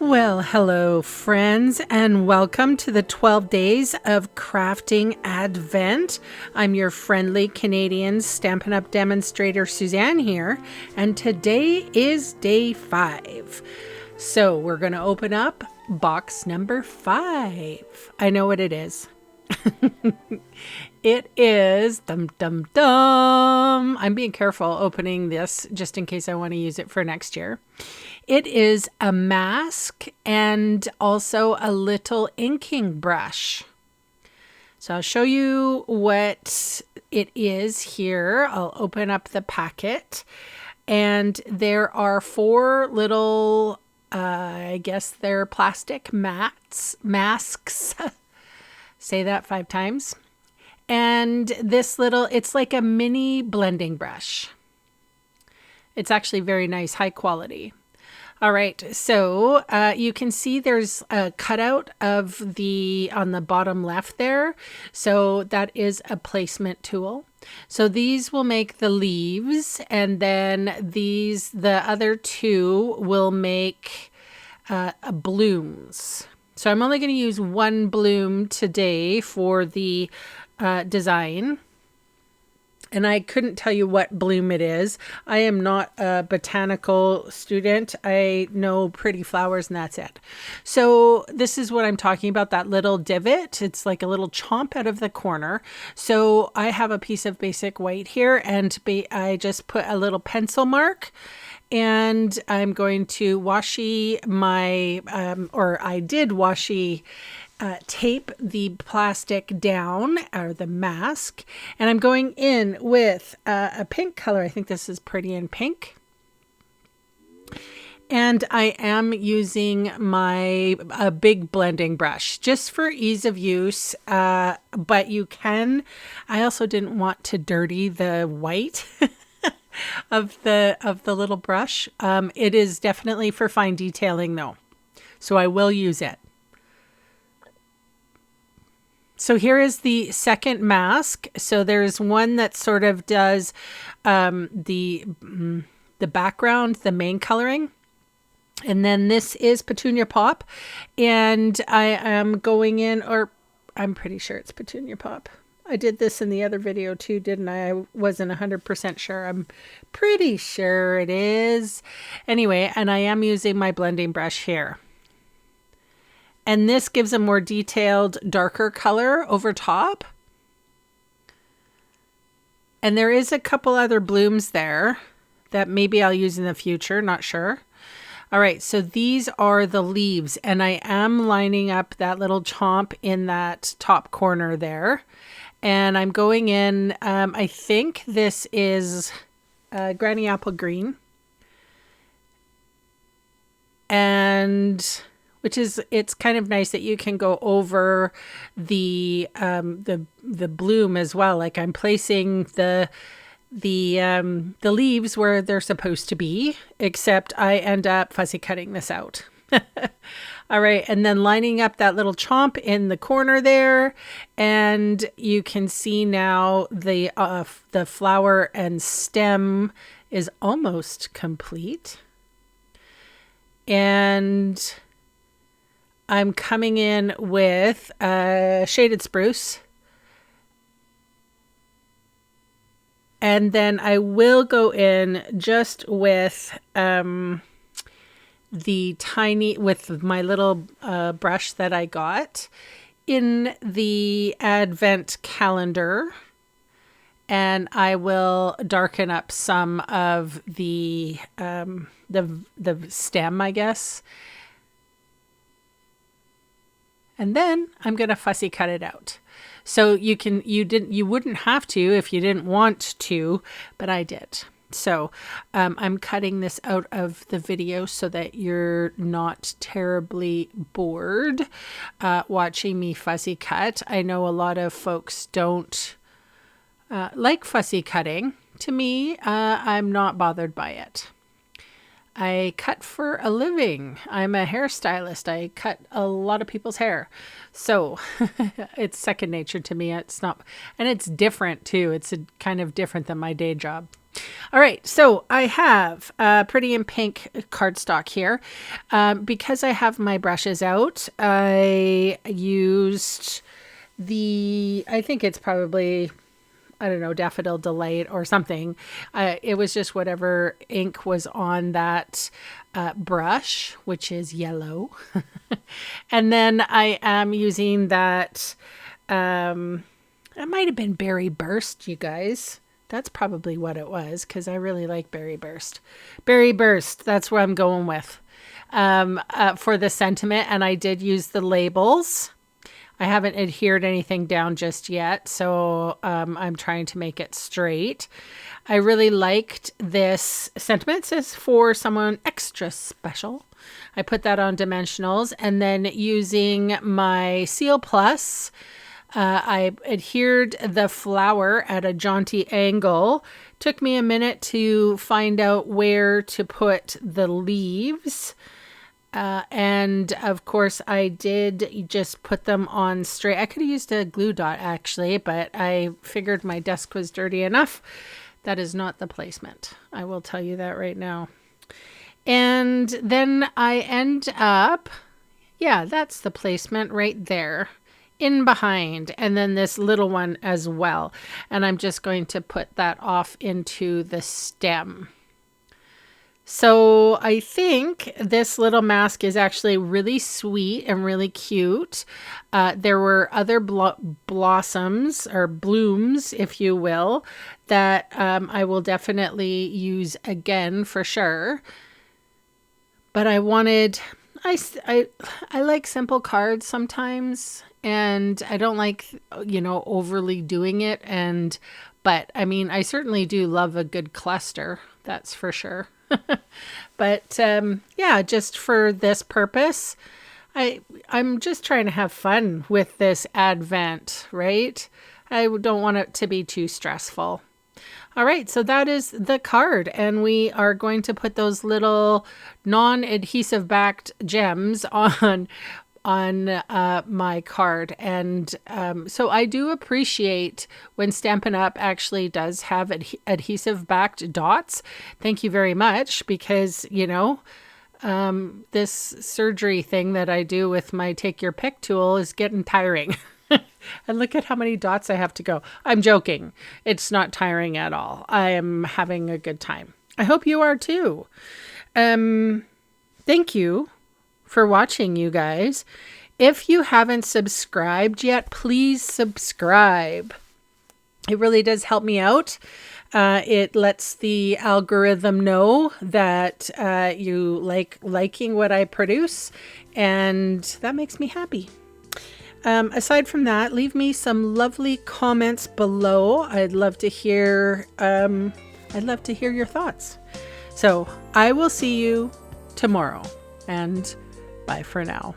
Well, hello friends, and welcome to the 12 days of crafting Advent. I'm your friendly Canadian Stampin' Up demonstrator Suzanne here, and today is day 5. So we're going to open up box number 5. I know what it is. It is dum dum dum. I'm being careful opening this just in case I want to use it for next year. It is a mask and also a little inking brush. So I'll show you what it is here. I'll open up the packet, and there are 4 little, I guess they're plastic masks. Say that 5 times. And this little, it's like a mini blending brush. It's actually very nice, high quality. All right, so you can see there's a cutout of on the bottom left there. So that is a placement tool. So these will make the leaves, and then the other 2 will make blooms. So I'm only going to use 1 bloom today for the design. And I couldn't tell you what bloom it is. I am not a botanical student. I know pretty flowers and that's it. So this is what I'm talking about, that little divot. It's like a little chomp out of the corner. So I have a piece of basic white here, and I just put a little pencil mark. And I'm going to washi I did washi tape the plastic down, or the mask, and I'm going in with a pink color. I think this is Pretty in Pink. And I am using my big blending brush just for ease of use, but you can. I also didn't want to dirty the white of the little brush. It is definitely for fine detailing though, so I will use it. So here is the second mask. So there's one that sort of does the background, the main coloring. And then this is Petunia Pop. And I am going in, or I'm pretty sure it's Petunia Pop. I did this in the other video too, didn't I? I wasn't 100% sure. I'm pretty sure it is. Anyway, and I am using my blending brush here. And this gives a more detailed, darker color over top. And there is a couple other blooms there that maybe I'll use in the future, not sure. All right, so these are the leaves, and I am lining up that little chomp in that top corner there. And I'm going in, I think this is Granny Apple Green. And it's kind of nice that you can go over the bloom as well. Like I'm placing the leaves where they're supposed to be, except I end up fussy cutting this out. All right, and then lining up that little chomp in the corner there, and you can see now the flower and stem is almost complete. And I'm coming in with shaded spruce. And then I will go in just with with my little brush that I got in the Advent calendar. And I will darken up some of the stem, I guess. And then I'm going to fussy cut it out. So you wouldn't have to if you didn't want to, but I did. So I'm cutting this out of the video so that you're not terribly bored watching me fussy cut. I know a lot of folks don't like fussy cutting. To me, I'm not bothered by it. I cut for a living. I'm a hairstylist. I cut a lot of people's hair. So it's second nature to me. It's not, and it's different too. It's kind of different than my day job. All right, so I have Pretty in Pink cardstock here. Because I have my brushes out, I used I think it's probably, I don't know, Daffodil Delight or something. It was just whatever ink was on that brush, which is yellow. And then I am using that, it might have been Berry Burst, you guys. That's probably what it was, because I really like Berry Burst. Berry Burst, that's what I'm going with for the sentiment. And I did use the labels. I haven't adhered anything down just yet, so I'm trying to make it straight. I really liked this sentiment. It says for someone extra special. I put that on dimensionals, and then using my Seal Plus, I adhered the flower at a jaunty angle. Took me a minute to find out where to put the leaves. And of course I did just put them on straight. I could have used a glue dot actually, but I figured my desk was dirty enough. That is not the placement. I will tell you that right now. And then I end up, yeah, that's the placement right there. In behind, and then this little one as well. And I'm just going to put that off into the stem. So I think this little mask is actually really sweet and really cute. There were other blossoms or blooms, if you will, that I will definitely use again for sure. But I wanted, I like simple cards sometimes. And I don't like, overly doing it. But I mean, I certainly do love a good cluster. That's for sure. But yeah, just for this purpose, I'm just trying to have fun with this Advent, right? I don't want it to be too stressful. All right, so that is the card, and we are going to put those little non-adhesive backed gems on my card. And so I do appreciate when Stampin' Up actually does have adhesive backed dots. Thank you very much, because this surgery thing that I do with my take your pick tool is getting tiring. And look at how many dots I have to go. I'm joking. It's not tiring at all. I am having a good time. I hope you are too. Thank you for watching, you guys. If you haven't subscribed yet, please subscribe. It really does help me out. It lets the algorithm know that you liking what I produce, and that makes me happy. Aside from that, leave me some lovely comments below. I'd love to hear your thoughts. So I will see you tomorrow, and bye for now.